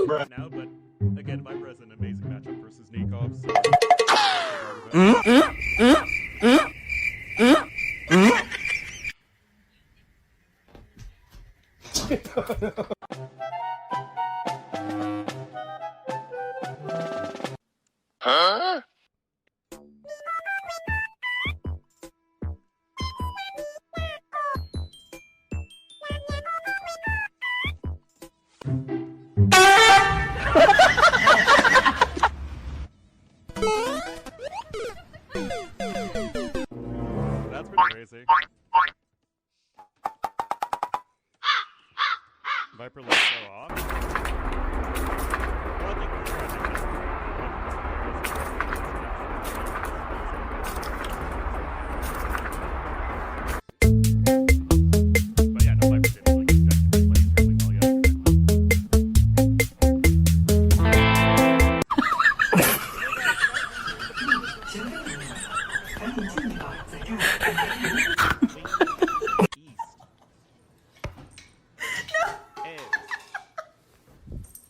right now, but again, Viper has an amazing matchup versus Nikov. Huh? That's pretty crazy. Viper lets go off. Well, I think we're trying to but yeah, no, Viper's able to like, play extremely well, yeah.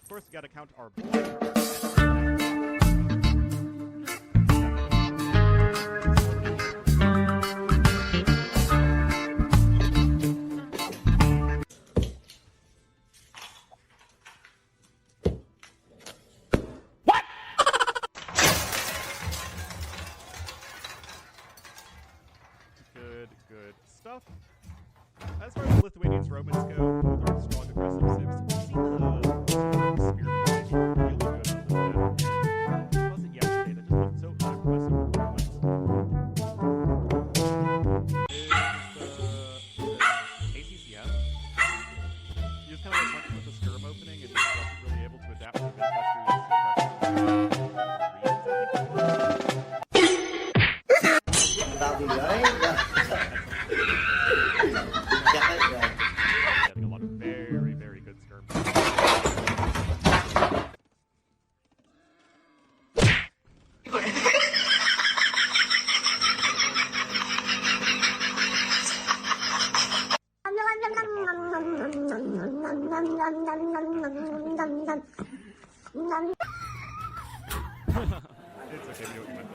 Of course, we gotta count our good stuff. As far as the Lithuanians Romans go, both are strong aggressive civs. We see the spear really good on this map. Was it yesterday that just looked so unimpressive with Romans? Is the ACCM. You just kind of like went with the skirm opening and just wasn't really able to adapt to Vinchester's getting a lot of very, very good skirm. It's okay, we don't mind.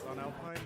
On Alpine.